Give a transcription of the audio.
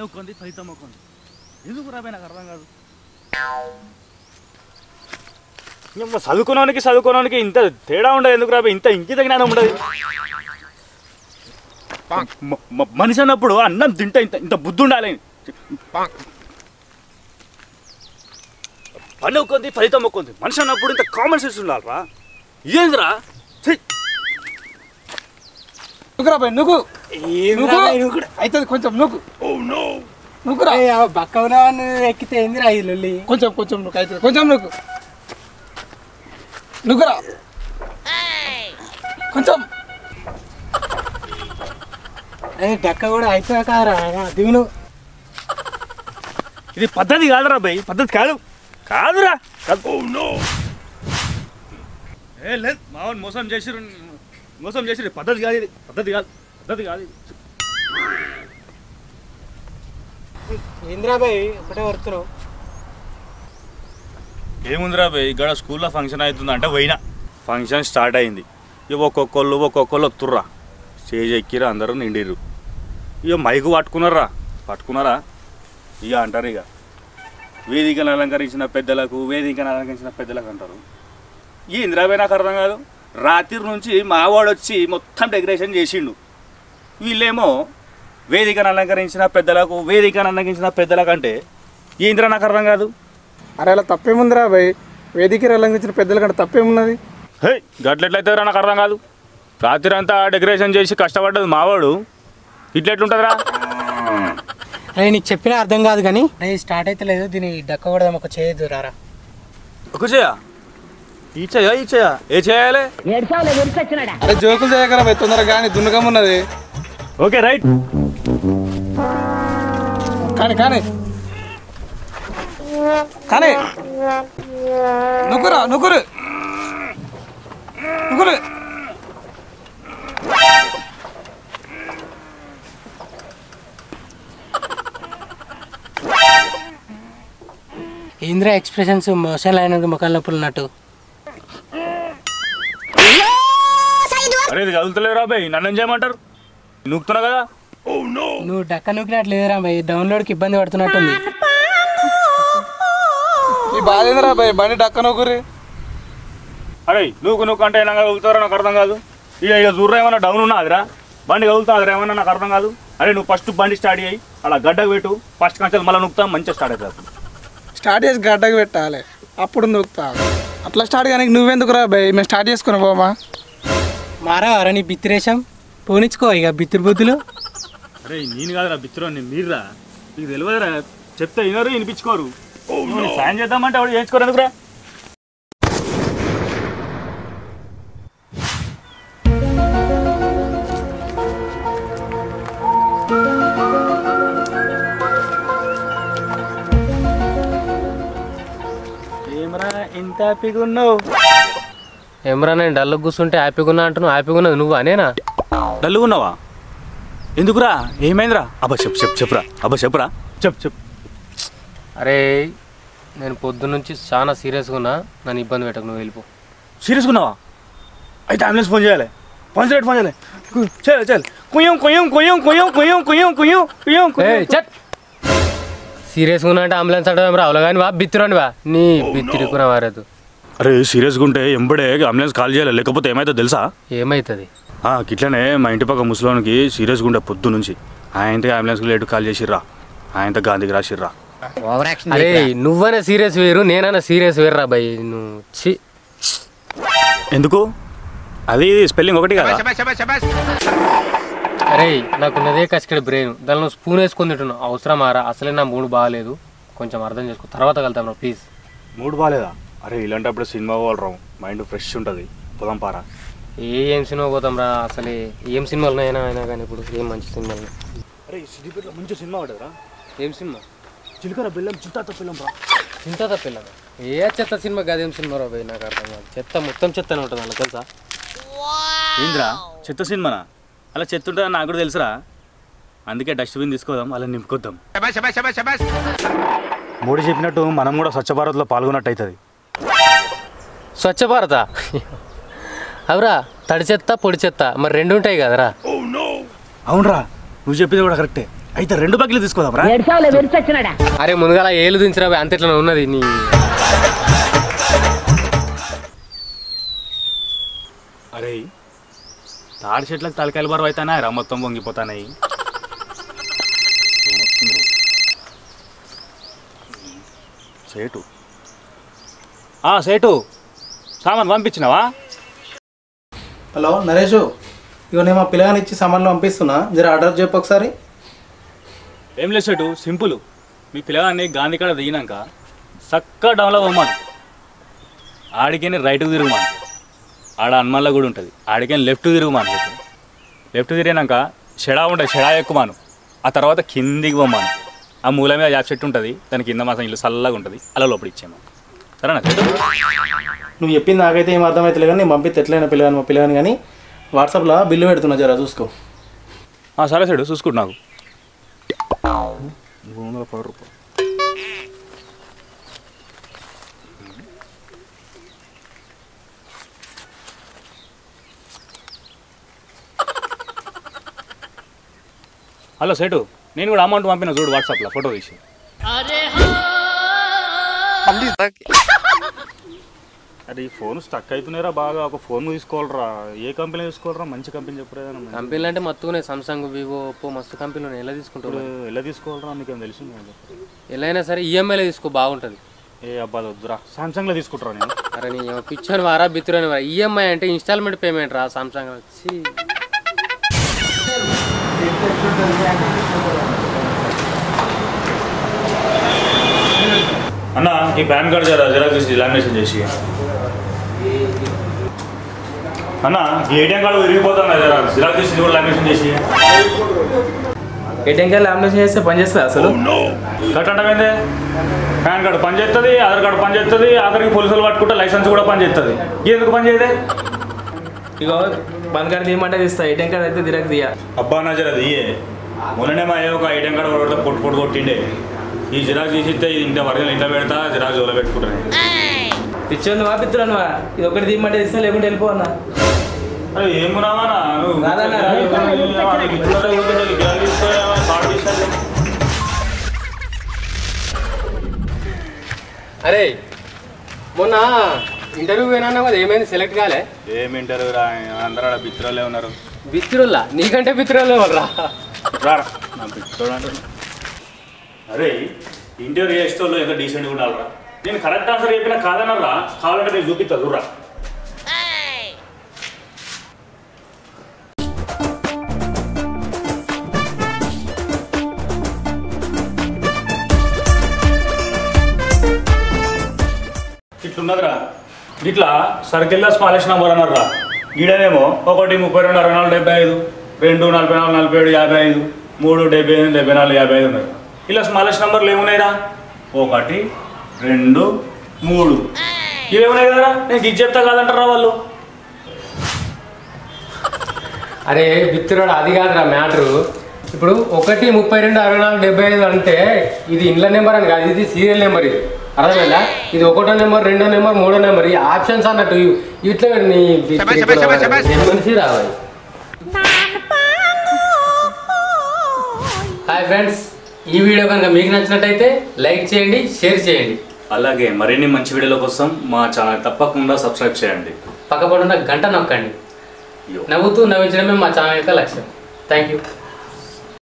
ఒక్కంది ఫలితం ఒక్కంది ఎందుకు రాబోయే నాకు అర్థం కాదు. చదువుకోవడానికి ఇంత తేడా ఉండదు ఎందుకు రాబోయే, ఇంత ఇంకిత జ్ఞానం ఉండదు. మనిషి అన్నప్పుడు అన్నం తింటే ఇంత ఇంత బుద్ధి ఉండాలి. పని ఒక్కంది ఫలితం ఒక్కంది, మనిషి అన్నప్పుడు ఇంత కామన్ సెన్స్ ఉండాలరా. ఏందిరా నువ్వు అవుతుంది కొంచెం నువ్వురా బక్కవనా ఎక్కితే ఏందిరా ఈ లొల్లి. కొంచెం నువ్వు అవుతుంది కొంచెం నువ్వురా కొంచెం డక్క కూడా అవుతుందా కాదురా దిగును. ఇది పద్ధతి కాదురా భయ్, పద్ధతి కాదురా. లేదు మావన్ మోసం చేసిరు పద్ధతి కాదు ఇది, పద్ధతి కాదు. ఏంద్రా బాయ్ ఒకటే వరుతున్నావు. ఏముందిరా భయ్, ఇక్కడ స్కూల్లో ఫంక్షన్ అవుతుంది అంటే పోయినా. ఫంక్షన్ స్టార్ట్ అయింది. ఇక ఒక్కొక్కళ్ళు వస్తుర్రా, స్టేజ్ ఎక్కిరా, అందరూ నిండిర్రు. ఇక మైకు పట్టుకున్నారా ఇక అంటారు. ఇక వేదికను అలంకరించిన పెద్దలకు అంటారు. ఈ ఇందిరాబాయ్ నాకు అర్థం కాదు. రాత్రి నుంచి మావాడు వచ్చి మొత్తం డెకరేషన్ చేసిండు. వీళ్ళేమో వేదికను అలంకరించిన పెద్దలకు అంటే ఈ ఇందిరా నాకు అర్థం కాదు. అరే అలా తప్పేముందిరా భయ్, వేదికను అలంకరించిన పెద్దల కంటే తప్పేమున్నది. హే గట్లెట్లయితే నాకు అర్థం కాదు. రాత్రి అంతా డెకరేషన్ చేసి కష్టపడ్డది మావాడు, ఇట్లెట్లుంటుందిరా. అరే నీకు చెప్పినా అర్థం కాదు కానీ స్టార్ట్ అయితే లేదు. దీన్ని డక్క కూడా ఒక చేయొద్దు రారా. ఒక ఈ చేయా ఏ చేయాలి. అరే జోకులు చేయగలం తొందరగా కానీ దున్నకమున్నది. ఓకే రైట్ కానీ నువ్వురు ఏంద్రా ఎక్స్ప్రెషన్స్ మోషన్ అయిన ముఖాల నొప్పులు ఉన్నట్టు. అరే ఇది కదులుతలేరా బాయ్, నన్ను ఏం చేయమంటారు? నూకుతున్నా కదా. నువ్వు డక్క నూకినట్టు లేదురా బాయ్, డౌన్లోడ్కి ఇబ్బంది పడుతున్నట్టుంది. ఈ బాధ ఏందిరా బాయ్, బండి డక్క నూకురి. అరే నూకు అంటే నాకు కదులుతారా నాకు అర్థం కాదు. ఇక జూర్రా ఏమన్నా డౌన్ ఉన్నదిరా, బండి కదులుతుందిరా ఏమన్నా నాకు అర్థం కాదు. అరే నువ్వు ఫస్ట్ బండి స్టార్ట్ చేయి, అలా గడ్డకు పెట్టు, ఫస్ట్ కంచెలు మళ్ళీ నూకుతాం, మంచిగా స్టార్ట్ అవుతుంది. స్టార్ట్ చేసి గడ్డకు పెట్టాలి, అప్పుడు నూకుతా. అట్లా స్టార్ట్ కానీ నువ్వెందుకు రా బాయ్, మేము స్టార్ట్ చేసుకున్నా పోమా. మారా అరే నీ బిత్తిరేషం పోనిచ్చుకో ఇక బిత్తిరి బుద్ధులు. అరే నేను కాదురా బిత్తురో, నేను మీరురా. నీకు తెలియదురా, చెప్తే వినరు వినిపించుకోరు. సాయం చేద్దామంటే అప్పుడు చేయించుకోరు ఎందుకురా. ఏమరా ఇంత హ్యాపీగా ఉన్నావు? ఏమరా నేను డల్లు కూర్చుంటే హ్యాపీగా ఉన్నా అంటున్నావు. హ్యాపీగా ఉన్నావు నువ్వు అనేనా? డల్లుగా ఉన్నావా? ఎందుకురా, ఏమైందిరా? చెప్పురా చెప్పు. అరే నేను పొద్దున్నుంచి చాలా సీరియస్గా ఉన్నా, నన్ను ఇబ్బంది పెట్టకు, నువ్వు వెళ్ళిపో. సీరియస్గా ఉన్నావా? అయితే అంబులెన్స్ ఫోన్ చేయాలి. ఫోన్ చేయాలి. సీరియస్గా ఉన్నా అంటే అంబులెన్స్ అంటే రావులా కానీ వా బిత్తిరోని వా నీ బిత్తిరుకున్నా వారదు. అరే సీరియస్గా ఉంటే ఎంబడే అంబులెన్స్ కాల్ చేయాలి, లేకపోతే ఏమవుతుందో తెలుసా? ఏమవుతుంది? ఇట్లనే మా ఇంటి పక్క ముసలోనికి సీరియస్గా ఉండే పొద్దు నుంచి ఆయనతో అంబులెన్స్కి లేటు కాల్ చేసిర్రా, ఆయనతో గాంధీకి రాసిర్రా. అరే నువ్వైనా సీరియస్ వేరు, నేనైనా సీరియస్ వేర్రా బాయ్. నువ్వు ఎందుకు? అది స్పెల్లింగ్ ఒకటి కదా. అరే నాకున్నదే కసికడి బ్రెయిన్, దానిలో స్పూన్ వేసుకొని తింటున్నావు. అవసరం ఆరా, అసలే నా మూడు బాగాలేదు, కొంచెం అర్థం చేసుకో, తర్వాత కలుతాం రా ప్లీజ్. మూడు బాగాలేదా? అరే ఇలాంటప్పుడు సినిమా పోవాలరావు, మైండ్ ఫ్రెష్ ఉంటుంది, పోదాం పారా. ఏం సినిమా పోతాం రా, అసలే ఏం సినిమాలు అయినా కానీ ఇప్పుడు ఏం మంచి సినిమాలు. అరే సిద్దిపేటలో మంచి సినిమా ఉంటుందిరా. ఏం సినిమా? చిలకర బెల్లం చింతాత పిల్లం రా. చింతాత పిల్లం? ఏ చెత్త సినిమా కాదేం సినిమా రా పోయి, నాకు అర్థం కాదు. చెత్త మొత్తం చెత్తనే ఉంటుంది అలా తెలుసా? ఏంద్రా చెత్త సినిమానా? అలా చెత్త ఉంటుందని నాకు కూడా తెలుసురా, అందుకే డస్ట్బిన్ తీసుకోదాం, అలా నింపుకొద్దాం. మోడీ చెప్పినట్టు మనం కూడా స్వచ్ఛ భారత్లో పాల్గొన్నట్టు అవుతుంది. స్వచ్ఛ భారత అవురా, తడి చెత్త పొడి చెత్త మరి రెండు ఉంటాయి కదరా. అవునరా, నువ్వు చెప్పింది కూడా కరెక్టే. అయితే 2 బకెట్లు తీసుకోదాంరా. అరే ముందుగా ఏళ్ళు దించరా అంత ఇట్లా ఉన్నది నీ. అరే తాడి చెట్లకు తలకాయలు బరువు అవుతానా రా, మొత్తం వంగిపోతానాయి. సేటు సామాన్ పంపించినావా? హలో నరేషు, ఇగో నేను మా పిల్లగాని ఇచ్చి సామాన్లు పంపిస్తున్నా, జర ఆర్డర్ చెప్పు ఒకసారి. ఏం లేదు సేటు, సింపుల్. మీ పిల్లగాన్ని గాంధీ కాడ దిగినాక చక్కగా డౌన్లో పోమాను, ఆడికని రైట్కు తిరుగుమాను, ఆడ హనుమాన్ల గుడి ఉంటుంది, ఆడికని లెఫ్ట్ తిరుగుమాను. లెఫ్ట్ తిరిగినాక షెడా ఉంటుంది, షెడా ఎక్కుమాను. ఆ తర్వాత కిందికి పోమాను, ఆ మూల మీద యాప్ చెట్టు ఉంటుంది, దాని కింద మాసం ఇల్లు చల్లగా ఉంటుంది, అలా లోపల ఇచ్చేమా. సరేనా? నువ్వు చెప్పింది నాకైతే ఏం అర్థమవుతుంది కానీ నేను పంపిస్తే ఎట్లయినా పిల్లగాని మా పిల్లగాని కానీ వాట్సాప్లో బిల్లు పెడుతున్నా, జరా చూసుకో. సరే సైడు చూసుకుంటు నాకు 210 రూపాయలు. హలో సేటు, నేను కూడా అమౌంట్ పంపిన చూడు వాట్సాప్లో ఫోటో తీసి. అరే ఈ ఫోన్ స్టక్ అవుతున్నాయిరా బాగా, ఒక ఫోన్ తీసుకోవాలరా. ఏ కంపెనీ తీసుకోవాలరా? మంచి కంపెనీ చెప్పురా. కంపెనీలు అంటే మత్తుకునే సామ్సంగ్, వివో, ఒప్పో మస్తు కంపెనీలు ఎలా తీసుకుంటారు? ఎలా తీసుకోవాలరా? నీకేం తెలిసింది? ఎలా అయినా సరే ఈఎంఐలో తీసుకో, బాగుంటుంది. ఏ అబ్బా వద్దురా, సామ్సంగ్లో తీసుకుంటారా నేను. అరే నీ పిచ్చోని వారా బిత్తుని వారా. ఈఎంఐ అంటే ఇన్స్టాల్మెంట్ పేమెంట్ రా సామ్సంగ్ వచ్చి. అన్న ఈ పాన్ కార్డ్ జిరాక్స్ తీసి లామినేషన్ చేసి. అన్న ఈ ఏటీఎం కార్డు విరిగిపోతాను కదా, జిరాక్స్ తీసి కూడా లామినేషన్ చేసి. ఏటీఎం కార్డు లామినేషన్ చేస్తే పని చేస్తుంది అసలు? కట్టంటే పాన్ కార్డు పని చేస్తుంది, ఆధార్ కార్డు పని చేస్తుంది, ఆఖరికి పోలీసులు పట్టుకుంటే లైసెన్స్ కూడా పని చేస్తుంది. ఎందుకు పని చేయదే? ఇగో పాన్ కార్డు తీయమంటే తీస్తా, ఏటీఎం కార్డు అయితే జిరాక్స్ తీయ. అబ్బా నా జర దియే. మొన్ననే మా ఒక ఏటీఎం కార్డు కొడితే పొట్టు కొట్టిండే. ఈ జిరాక్స్ తీసిస్తే ఇది ఇంత వరకు ఇంట్లో పెడతా, జిరాక్స్ జోలో పెట్టుకుంటాను. పిచ్చోని వాపిస్తున్నాను, ఇది ఒకటి తీయమంటే తీస్తా, లేకుంటే వెళ్ళిపోవన్నా. అరే ఏమున్నావా అరే మొన్న ఇంటర్వ్యూ పోయినా కదా, ఏమైంది? సెలెక్ట్ కాలే? ఏమి ఇంటర్వ్యూ రా, అందరూ ఆడ బిత్తురాలే ఉన్నారు. బిత్తురుల్లా? నీకంటే బిత్తురాలే వాళ్ళరా. నా బిత్తుడు అంటున్నా. అరే ఇంటర్వ్యూ చేసేవాళ్ళు ఎంత డీసెంట్గా ఉండాలరా. నేను కరెక్ట్ ఆన్సర్ చెప్పినా కాదనరా, కావాలంటే నేను చూపిస్తా చూడరా. ఇట్లున్నదిరా, ఇట్లా సర్కిల్లో స్మాలెస్ట్ నెంబర్ అన్నారా. గీడనేమో 1 32 64 75, 2 44 47 55, 3 78 74 55 ఉన్నాయి. ఇలా స్మాలెస్ట్ నెంబర్లు ఏమున్నాయిరా? 1 2 3 ఇవేమున్నాయి కదరా. నేను ఇది చెప్తా కాదంటారా వాళ్ళు. అరే బిత్తురాడు అది కాదురా మ్యాటరు. ఇప్పుడు 1 32 64 75 అంటే ఇది ఇండ్ల నెంబర్ అని కాదు, ఇది సీరియల్ నెంబర్. ఇది అర్థమైందా? ఇది 1వ నెంబర్, 2వ నెంబర్, 3వ నెంబర్, ఈ ఆప్షన్స్ అన్నట్టు ఇట్లా నీ మనిషి రావాలి. హాయ్ ఫ్రెండ్స్, ఈ వీడియో కనుక మీకు నచ్చినట్టయితే లైక్ చేయండి, షేర్ చేయండి. అలాగే మరిన్ని మంచి వీడియోల కోసం మా ఛానల్ తప్పకుండా సబ్స్క్రైబ్ చేయండి. పక్కపడున్న గంట నొక్కండి. నవ్వుతూ నవ్వించడమే మా ఛానల్ యొక్క లక్ష్యం. Thank you.